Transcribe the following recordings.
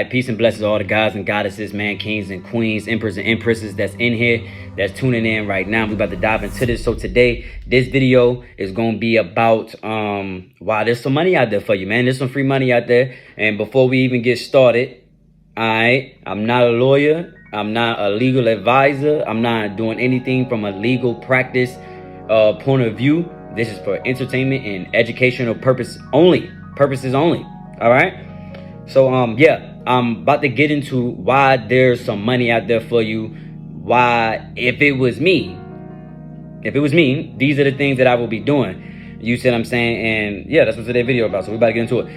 Peace and blessings to all the gods and goddesses, man, kings and queens, emperors and empresses that's in here, that's tuning in right now. We're about to dive into this. So today, this video is going to be about why there's some money out there for you, man. There's some free money out there. And before we even get started, I'm not a lawyer. I'm not a legal advisor. I'm not doing anything from a legal practice point of view. This is for entertainment and educational purposes only. All right. So yeah, I'm about to get into why there's some money out there for you. Why, if it was me, these are the things that I will be doing. You see what I'm saying? And yeah, that's what today's video about. So we're about to get into it.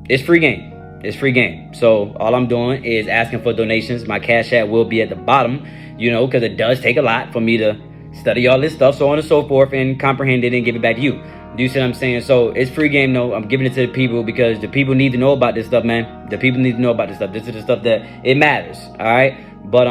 It's free game. It's free game. So all I'm doing is asking for donations. My Cash App will be at the bottom, you know, because it does take a lot for me to study all this stuff, so on and so forth, and comprehend it and give it back to you. Do you see what I'm saying? So it's free game, though. I'm giving it to the people because the people need to know about this stuff, man. The people need to know about this stuff. This is the stuff that it matters. All right. But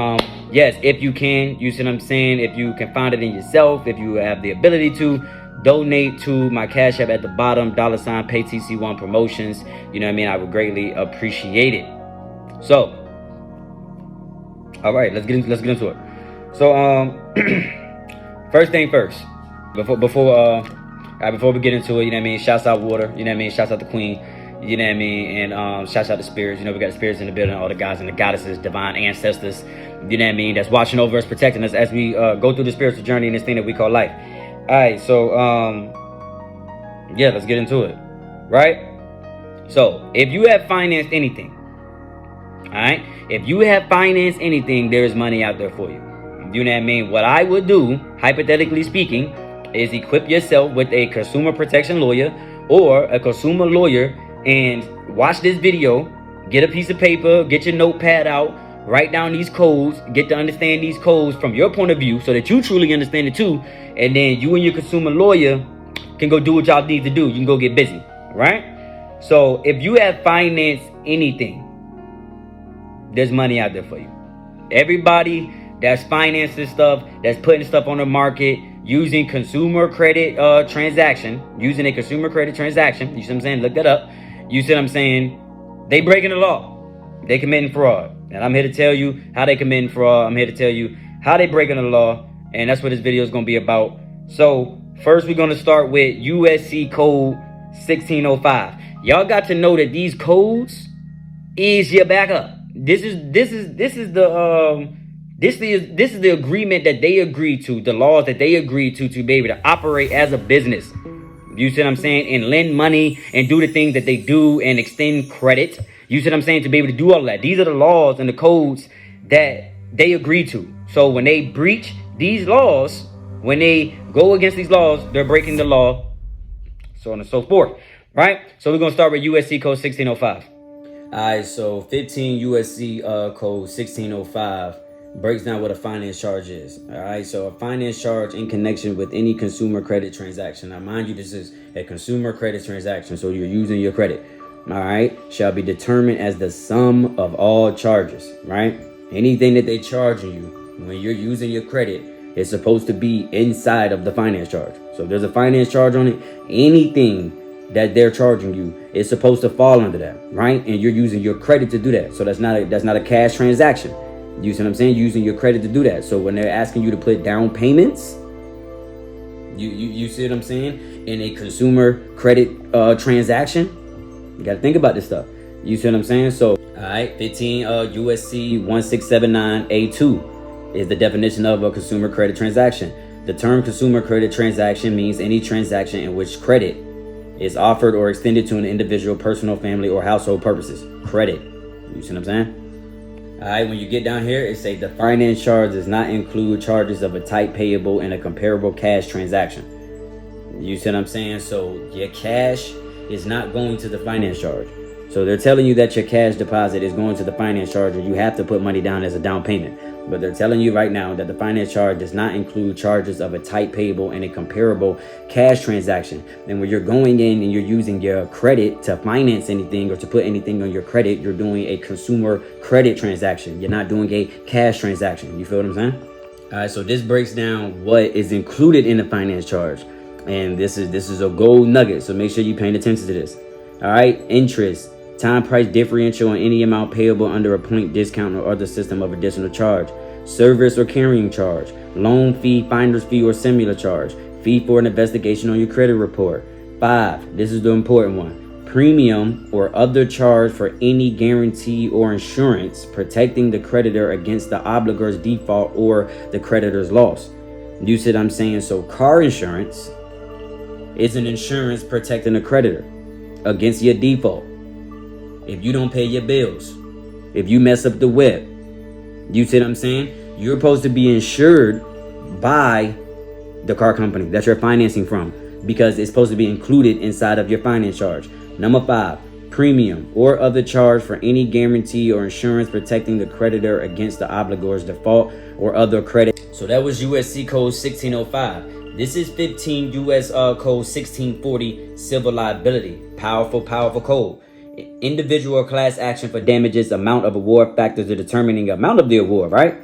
yes, if you can, you see what I'm saying? If you can find it in yourself, if you have the ability to donate to my Cash App at the bottom, $PayTC1 Promotions. You know what I mean? I would greatly appreciate it. So, all right, let's get into it. So first thing first, before we get into it, you know what I mean? Shouts out Water, you know what I mean? Shouts out the Queen, you know what I mean? And shouts out the spirits. You know, we got the spirits in the building, all the guys and the goddesses, divine ancestors, you know what I mean? That's watching over us, protecting us as we go through the spiritual journey in this thing that we call life. All right, so yeah, let's get into it, right? So if you have financed anything, all right, if you have financed anything, there's money out there for you. You know what I mean? What I would do, hypothetically speaking, is equip yourself with a consumer protection lawyer or a consumer lawyer and watch this video. Get a piece of paper, get your notepad out, write down these codes, get to understand these codes from your point of view so that you truly understand it too. And then you and your consumer lawyer can go do what y'all need to do. You can go get busy, right? So if you have financed anything, there's money out there for you. Everybody that's financing stuff, that's putting stuff on the market, using consumer credit transaction, using a consumer credit transaction, you see what I'm saying? Look that up. You see what I'm saying? They breaking the law. They committing fraud. And I'm here to tell you how they committing fraud. I'm here to tell you how they breaking the law. And that's what this video is going to be about. So first we're going to start with USC code 1605. Y'all got to know that these codes is your backup. This is the agreement that they agreed to, the laws that they agreed to be able to operate as a business. You see what I'm saying? And lend money and do the things that they do and extend credit. You see what I'm saying? To be able to do all that. These are the laws and the codes that they agreed to. So when they breach these laws, when they go against these laws, they're breaking the law, so on and so forth. Right? So we're going to start with USC code 1605. All right, so 15 USC code 1605 breaks down what a finance charge is. All right, so a finance charge in connection with any consumer credit transaction. Now, mind you, this is a consumer credit transaction, so you're using your credit. All right, shall be determined as the sum of all charges. Right, anything that they charge you when you're using your credit is supposed to be inside of the finance charge. So if there's a finance charge on it, anything that they're charging you is supposed to fall under that, right? And you're using your credit to do that. So that's not a cash transaction. You see what I'm saying? Using your credit to do that. So when they're asking you to put down payments, you see what I'm saying? In a consumer credit transaction, you got to think about this stuff. You see what I'm saying? So, all right, 15 USC 1679A2 is the definition of a consumer credit transaction. The term consumer credit transaction means any transaction in which credit is offered or extended to an individual, personal, family, or household purposes. Credit. You see what I'm saying? All right, when you get down here, it says the finance charge does not include charges of a type payable in a comparable cash transaction. You see what I'm saying? So your cash is not going to the finance charge. So they're telling you that your cash deposit is going to the finance charge and you have to put money down as a down payment. But they're telling you right now that the finance charge does not include charges of a type payable in a comparable cash transaction. And when you're going in and you're using your credit to finance anything or to put anything on your credit, you're doing a consumer credit transaction. You're not doing a cash transaction. You feel what I'm saying? All right, so this breaks down what is included in the finance charge. And this is a gold nugget. So make sure you're paying attention to this. All right, interest, time price differential on any amount payable under a point discount or other system of additional charge, service or carrying charge, loan fee, finder's fee, or similar charge, fee for an investigation on your credit report. 5, this is the important one, premium or other charge for any guarantee or insurance protecting the creditor against the obligor's default or the creditor's loss. You see what I'm saying? So car insurance is an insurance protecting the creditor against your default. If you don't pay your bills, if you mess up the whip, you see what I'm saying? You're supposed to be insured by the car company that you're financing from, because it's supposed to be included inside of your finance charge. Number 5, premium or other charge for any guarantee or insurance protecting the creditor against the obligor's default or other credit. So that was USC Code 1605. This is 15 US Code 1640, civil liability. Powerful code. Individual or class action for damages, amount of award, factors of determining amount of the award, right?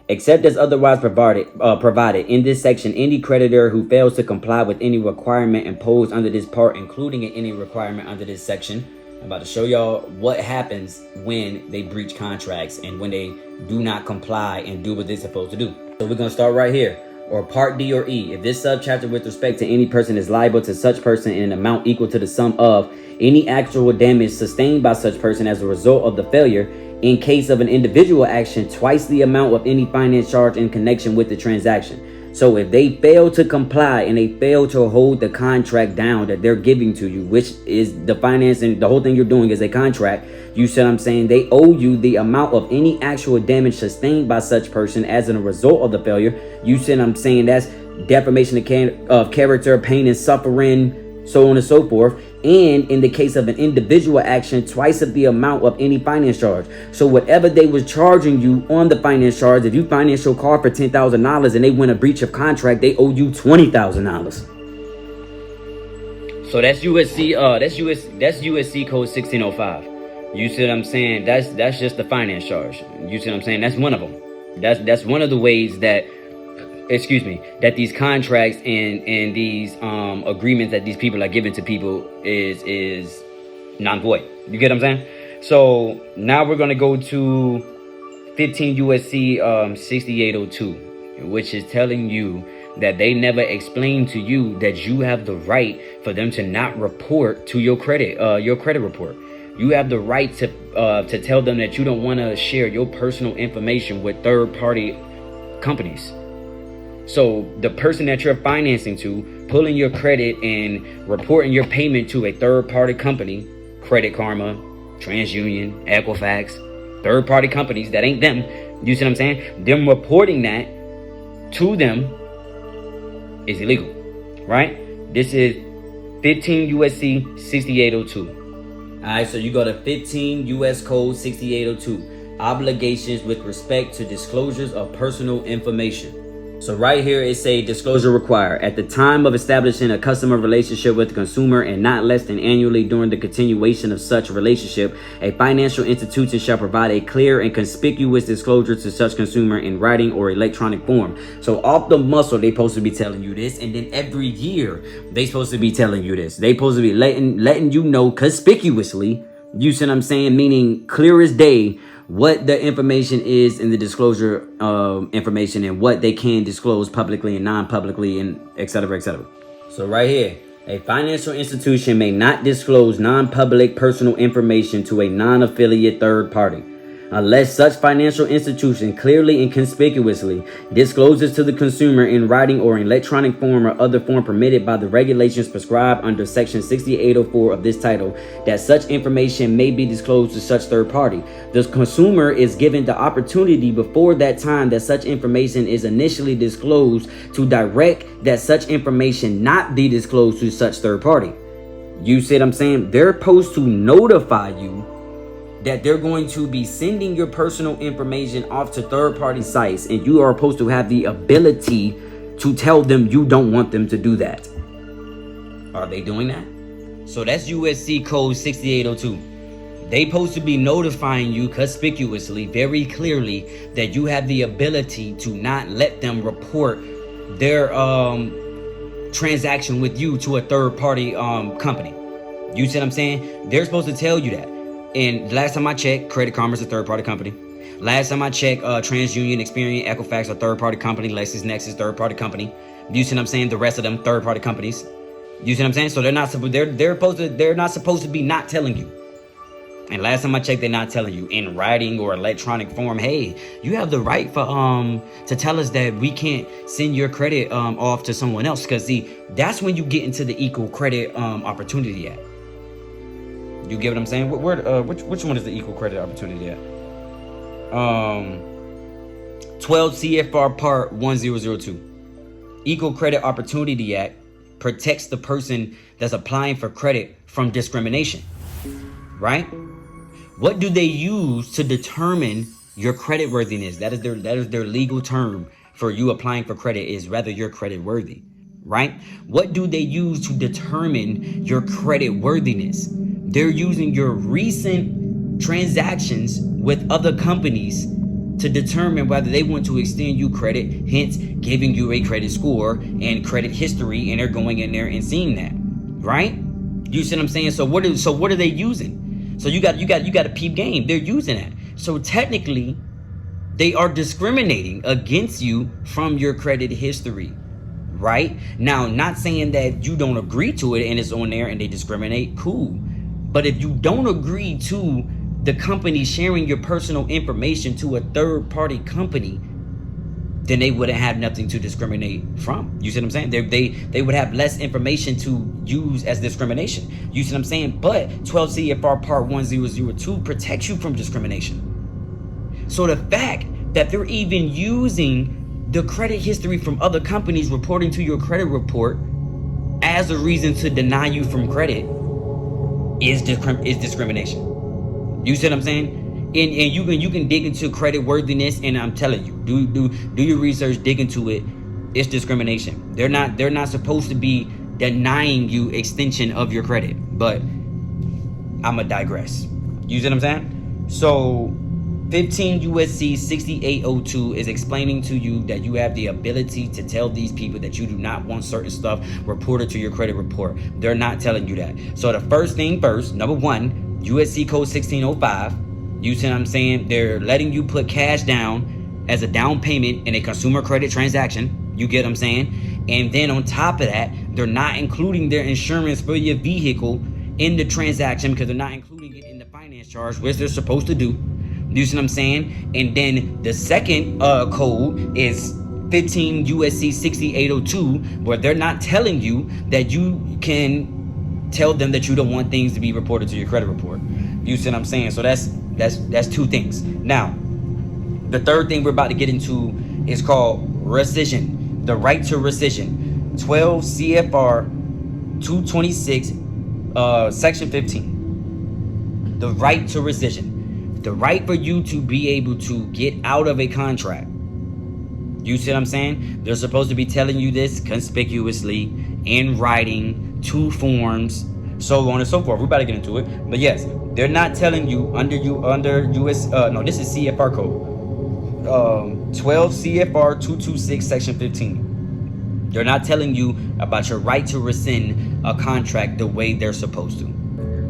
Except as otherwise provided in this section, any creditor who fails to comply with any requirement imposed under this part, including any requirement under this section. I'm about to show y'all what happens when they breach contracts and when they do not comply and do what they're supposed to do. So we're going to start right here. Or Part D or E, if this subchapter with respect to any person is liable to such person in an amount equal to the sum of any actual damage sustained by such person as a result of the failure, in case of an individual action, twice the amount of any finance charge in connection with the transaction. So if they fail to comply and they fail to hold the contract down that they're giving to you, which is the finance and the whole thing you're doing is a contract, you see what I'm saying? They owe you the amount of any actual damage sustained by such person as a result of the failure. You see what I'm saying? That's defamation of character, pain and suffering, so on and so forth. And in the case of an individual action, twice of the amount of any finance charge. So whatever they was charging you on the finance charge, if you finance your car for $10,000 and they win a breach of contract, they owe you $20,000. So that's USC Code 1605. You see what I'm saying? That's just the finance charge. You see what I'm saying? That's one of them. That's one of the ways that that these contracts and these agreements that these people are giving to people is non-void. You get what I'm saying? So now we're gonna go to 15 USC 6802, which is telling you that they never explained to you that you have the right for them to not report to your credit report. You have the right to tell them that you don't want to share your personal information with third-party companies. So the person that you're financing to, pulling your credit and reporting your payment to a third-party company, Credit Karma, TransUnion, Equifax, third-party companies that ain't them, you see what I'm saying? Them reporting that to them is illegal, right? This is 15 USC 6802. All right, so you go to 15 US Code 6802, obligations with respect to disclosures of personal information. So right here it say disclosure required at the time of establishing a customer relationship with the consumer and not less than annually during the continuation of such relationship, a financial institution shall provide a clear and conspicuous disclosure to such consumer in writing or electronic form. So off the muscle, they supposed to be telling you this, and then every year they supposed to be telling you this. They supposed to be letting you know conspicuously, you see what I'm saying, meaning clear as day, what the information is in the disclosure information and what they can disclose publicly and non-publicly and et cetera, et cetera. So right here, a financial institution may not disclose non-public personal information to a non-affiliate third party unless such financial institution clearly and conspicuously discloses to the consumer in writing or in electronic form or other form permitted by the regulations prescribed under section 6804 of this title that such information may be disclosed to such third party. The consumer is given the opportunity before that time that such information is initially disclosed to direct that such information not be disclosed to such third party. You see what I'm saying? They're supposed to notify you that they're going to be sending your personal information off to third-party sites, and you are supposed to have the ability to tell them you don't want them to do that. Are they doing that? So that's USC Code 6802. They supposed to be notifying you conspicuously, very clearly, that you have the ability to not let them report their transaction with you to a third-party company. You see what I'm saying? They're supposed to tell you that. And last time I checked, Credit Karma is a third-party company. Last time I checked, TransUnion, Experian, Equifax are third-party company. LexisNexis, third-party company. You see what I'm saying? The rest of them third-party companies. You see what I'm saying? So they're not supposed to be not telling you. And last time I checked, they're not telling you in writing or electronic form, hey, you have the right for to tell us that we can't send your credit off to someone else. Because see, that's when you get into the equal credit opportunity at. You get what I'm saying? Which one is the equal credit opportunity at? 12 CFR Part 1002. Equal Credit Opportunity Act protects the person that's applying for credit from discrimination, right? What do they use to determine your credit worthiness? That is their legal term for you applying for credit, is whether you're credit worthy, right? What do they use to determine your credit worthiness? They're using your recent transactions with other companies to determine whether they want to extend you credit, hence giving you a credit score and credit history, and they're going in there and seeing that, right? You see what I'm saying? So what are they using? So you got to peep game. They're using that. So technically, they are discriminating against you from your credit history, right? Now, not saying that you don't agree to it and it's on there and they discriminate, cool. But if you don't agree to the company sharing your personal information to a third-party company, then they wouldn't have nothing to discriminate from. You see what I'm saying? They would have less information to use as discrimination. You see what I'm saying? But 12 CFR Part 1002 protects you from discrimination. So the fact that they're even using the credit history from other companies reporting to your credit report as a reason to deny you from credit is discrimination. You see what I'm saying? And you can dig into credit worthiness, and I'm telling you, do your research, dig into it. It's discrimination. They're not supposed to be denying you extension of your credit. But I'ma digress. You see what I'm saying? So 15 USC 6802 is explaining to you that you have the ability to tell these people that you do not want certain stuff reported to your credit report. They're not telling you that. So the first thing first, number one, USC code 1605. You see what I'm saying? They're letting you put cash down as a down payment in a consumer credit transaction. You get what I'm saying? And then on top of that, they're not including their insurance for your vehicle in the transaction because they're not including it in the finance charge, which they're supposed to do. You see what I'm saying? And then the second code is 15 USC 6802, where they're not telling you that you can tell them that you don't want things to be reported to your credit report. You see what I'm saying? So that's two things. Now, the third thing we're about to get into is called rescission. The right to rescission. 12 CFR 226, section 15. The right to rescission. The right for you to be able to get out of a contract. You see what I'm saying? They're supposed to be telling you this conspicuously in writing, 2 forms, so on and so forth. We're about to get into it. But yes, they're not telling you under US this is CFR code 12 CFR 226 section 15. They're not telling you about your right to rescind a contract the way they're supposed to.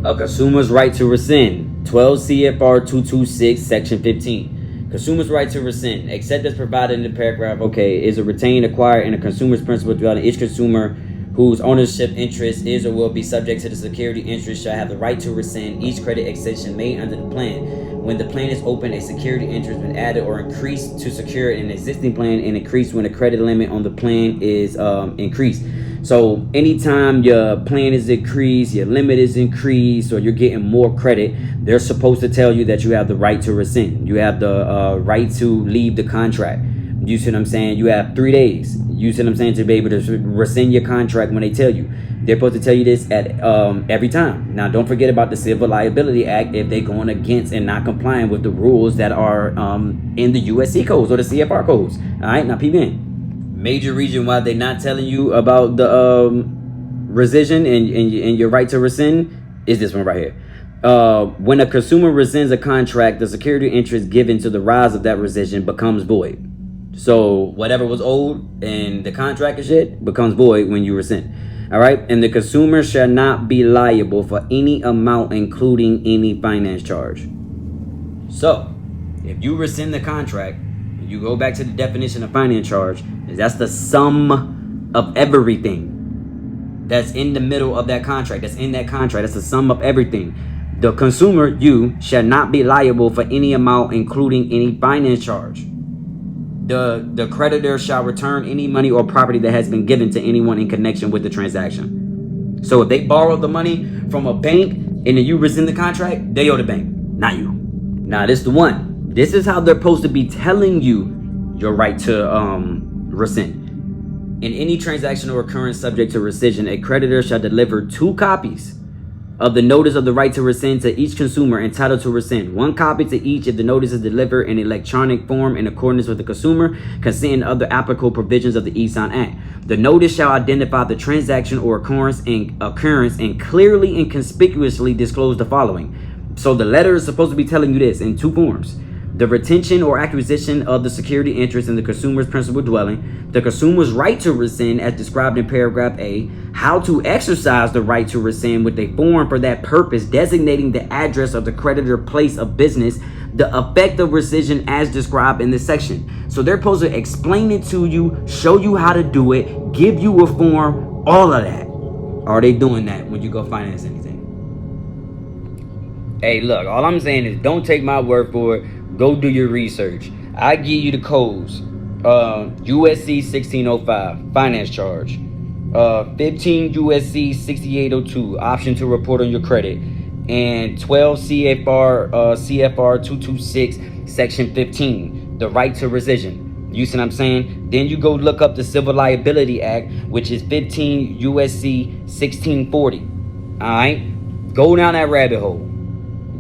A consumer's right to rescind, 12 CFR 226 section 15. Consumer's right to rescind, except as provided in the paragraph, is a retained, acquired, and a consumer's principal throughout each consumer whose ownership interest is or will be subject to the security interest shall have the right to rescind each credit extension made under the plan. When the plan is open, a security interest has been added or increased to secure an existing plan, and increased when the credit limit on the plan is increased. So anytime your plan is increased, your limit is increased, or you're getting more credit, they're supposed to tell you that you have the right to rescind. You have the right to leave the contract. You see what I'm saying? You have 3 days. You see what I'm saying? To be able to rescind your contract when they tell you. They're supposed to tell you this at every time. Now, don't forget about the Civil Liability Act if they're going against and not complying with the rules that are in the USC codes or the CFR codes. All right, now peep in. Major reason why they're not telling you about the rescission and your right to rescind is this one right here. When a consumer rescinds a contract, the security interest given to the rise of that rescission becomes void. So whatever was owed and the contract and shit becomes void when you rescind. All right. And the consumer shall not be liable for any amount, including any finance charge. So if you rescind the contract, you go back to the definition of finance charge, that's the sum of everything that's in the middle of that contract, that's in that contract. That's the sum of everything. The consumer, you, shall not be liable for any amount, including any finance charge. The creditor shall return any money or property that has been given to anyone in connection with the transaction. So if they borrow the money from a bank and then you rescind the contract, they owe the bank, not you. Now this is the one. This is how they're supposed to be telling you your right to rescind. In any transaction or occurrence subject to rescission, a creditor shall deliver 2 copies of the notice of the right to rescind to each consumer entitled to rescind. 1 copy to each if the notice is delivered in electronic form in accordance with the consumer consent and other applicable provisions of the e-Sign Act. The notice shall identify the transaction or occurrence and clearly and conspicuously disclose the following. So the letter is supposed to be telling you this in 2 forms. The retention or acquisition of the security interest in the consumer's principal dwelling, the consumer's right to rescind as described in paragraph A, how to exercise the right to rescind with a form for that purpose designating the address of the creditor place of business, the effect of rescission as described in this section. So they're supposed to explain it to you, show you how to do it, give you a form, all of that. Are they doing that when you go finance anything? Hey, look, all I'm saying is don't take my word for it. Go do your research. I give you the codes. USC 1605, finance charge. 15 USC 6802, option to report on your credit. And 12 CFR 226, section 15, the right to rescission. You see what I'm saying? Then you go look up the Civil Liability Act, which is 15 USC 1640. All right? Go down that rabbit hole.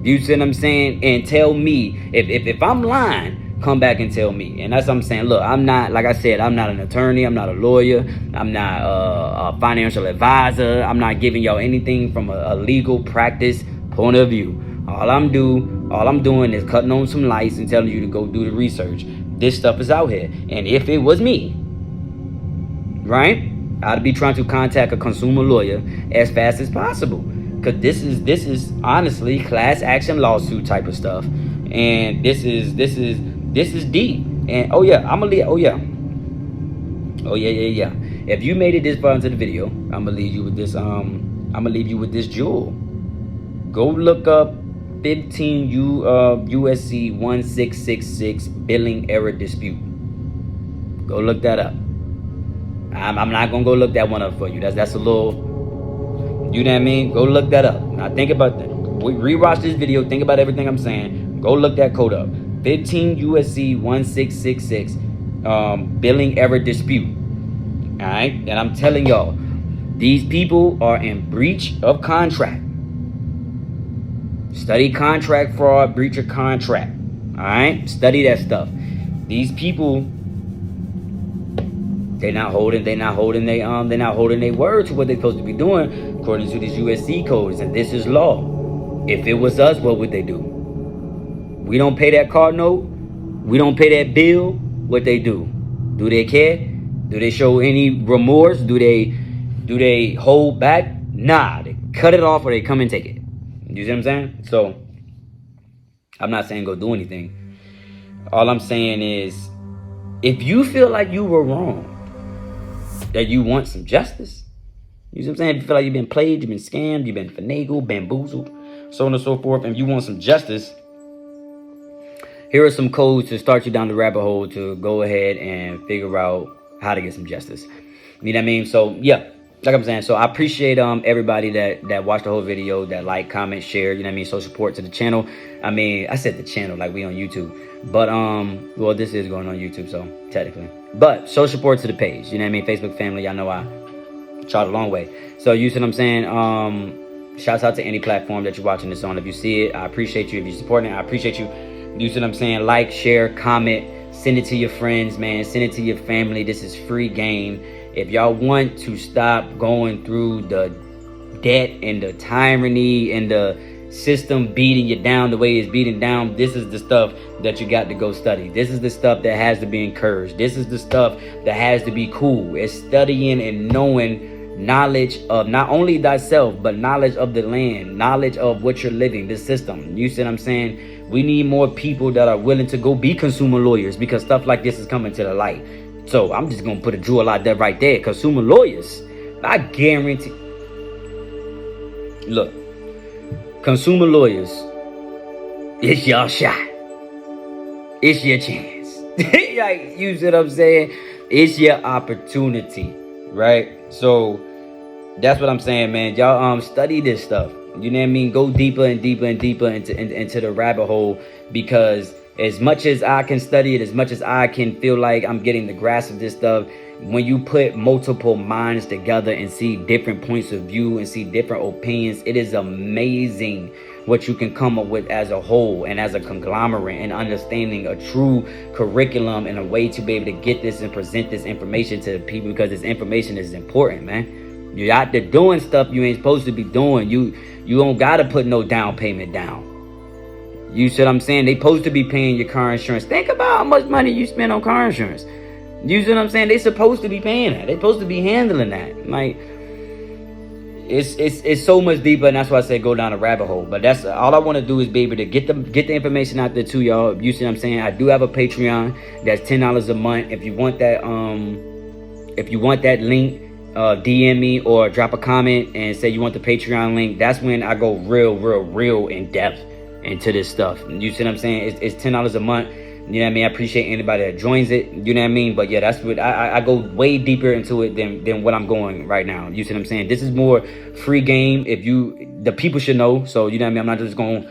You see what I'm saying? And tell me, if I'm lying, come back and tell me. And that's what I'm saying. Look, I'm not, like I said, I'm not an attorney. I'm not a lawyer. I'm not a financial advisor. I'm not giving y'all anything from a legal practice point of view. All I'm doing is cutting on some lights and telling you to go do the research. This stuff is out here. And if it was me, right, I'd be trying to contact a consumer lawyer as fast as possible. Because this is honestly class action lawsuit type of stuff, and this is deep. And oh yeah. If you made it this far into the video, I'm gonna leave you with this. I'm gonna leave you with this jewel. Go look up 15 USC 1666 billing error dispute. Go look that up. I'm not gonna go look that one up for you. That's a little. You know what I mean? Go look that up. Now think about that. Rewatch this video. Think about everything I'm saying. Go look that code up. 15 USC 1666 billing error dispute. All right? And I'm telling y'all, these people are in breach of contract. Study contract fraud, breach of contract. All right? Study that stuff. These people, they're not holding their word to what they're supposed to be doing according to these USC codes, and this is law. If it was us, what would they do? We don't pay that car note. We don't pay that bill. What they do? Do they care? Do they show any remorse? Do they hold back? Nah, they cut it off or they come and take it. You see what I'm saying? So I'm not saying go do anything. All I'm saying is, if you feel like you were wrong, that you want some justice, you see what I'm saying? If you feel like you've been played, you've been scammed, you've been finagled, bamboozled, so on and so forth, and you want some justice, here are some codes to start you down the rabbit hole to go ahead and figure out how to get some justice. You know what I mean? So yeah, like I'm saying, so I appreciate everybody that watched the whole video, that like, comment, share, you know what I mean, show support to the channel. I mean, I said the channel like we on YouTube, but well, this is going on YouTube, so technically, but show support to the page, you know what I mean? Facebook family, y'all know I tried a long way. So you see what I'm saying? Shouts out to any platform that you're watching this on. If you see it, I appreciate you. If you're supporting it, I appreciate you. You see what I'm saying? Like, share, comment, send it to your friends, man. Send it to your family. This is free game. If y'all want to stop going through the debt and the tyranny and the system beating you down the way it's beating down, this is the stuff that you got to go study. This is the stuff that has to be encouraged. This is the stuff that has to be cool. It's studying and knowing knowledge of not only thyself, but knowledge of the land, knowledge of what you're living, the system. You see what I'm saying? We need more people that are willing to go be consumer lawyers, because stuff like this is coming to the light. So I'm just gonna put a jewel out there right there. Consumer lawyers, I guarantee. Look, consumer lawyers, it's your shot. It's your chance. Like, you see what I'm saying? It's your opportunity, right? So that's what I'm saying, man. Y'all study this stuff. You know what I mean? Go deeper and deeper and deeper into the rabbit hole, because as much as I can study it, as much as I can feel like I'm getting the grasp of this stuff, when you put multiple minds together and see different points of view and see different opinions, it is amazing what you can come up with as a whole and as a conglomerate, and understanding a true curriculum and a way to be able to get this and present this information to people, because this information is important, man. You're out there doing stuff you ain't supposed to be doing. You don't gotta put no down payment down. You see what I'm saying? They supposed to be paying your car insurance. Think about how much money you spend on car insurance. You see what I'm saying? They supposed to be paying that. They supposed to be handling that. Like, it's so much deeper, and that's why I say go down a rabbit hole. But that's all I want to do, is be able to get the information out there to y'all. You see what I'm saying? I do have a Patreon that's $10 a month. If you want that link, DM me or drop a comment and say you want the Patreon link. That's when I go real in depth into this stuff. You see what I'm saying? It's $10 a month. You know what I mean? I appreciate anybody that joins it. You know what I mean? But yeah, that's what I go way deeper into it than what I'm going right now. You see what I'm saying? This is more free game. The people should know. So you know what I mean? I'm not just going,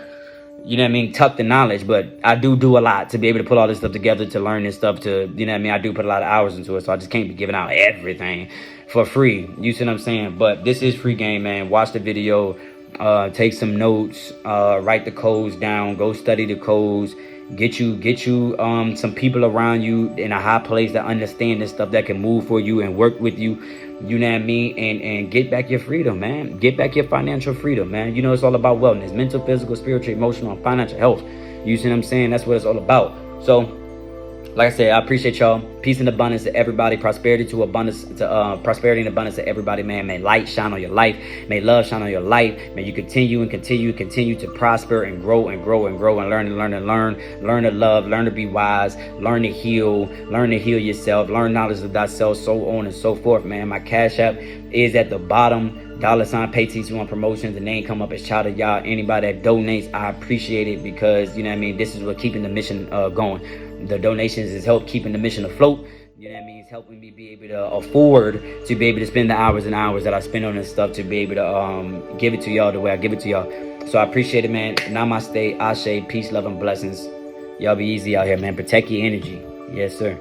you know what I mean, tuck the knowledge, but I do a lot to be able to put all this stuff together, to learn this stuff, to, you know what I mean? I do put a lot of hours into it, so I just can't be giving out everything for free. You see what I'm saying? But this is free game, man. Watch the video, take some notes, write the codes down, go study the codes. Get you some people around you in a high place that understand this stuff, that can move for you and work with you. You know what I mean? And get back your freedom, man. Get back your financial freedom, man. You know, it's all about wellness, mental, physical, spiritual, emotional, and financial health. You see what I'm saying? That's what it's all about. So, like I said, I appreciate y'all. Peace and abundance to everybody. Prosperity and abundance to everybody, man. May light shine on your life. May love shine on your life. May you continue to prosper and grow and learn to love, learn to be wise, learn to heal yourself, learn knowledge of thyself, so on and so forth, man. My Cash App is at the bottom. $PayTC on promotions. The name come up as Child of Y'all. Anybody that donates, I appreciate it, because you know what I mean, this is what keeping the mission going. The donations is help keeping the mission afloat. You know what I mean? It's helping me be able to afford to be able to spend the hours and hours that I spend on this stuff, to be able to give it to y'all the way I give it to y'all. So I appreciate it, man. Namaste, Ashe, peace, love, and blessings. Y'all be easy out here, man. Protect your energy. Yes, sir.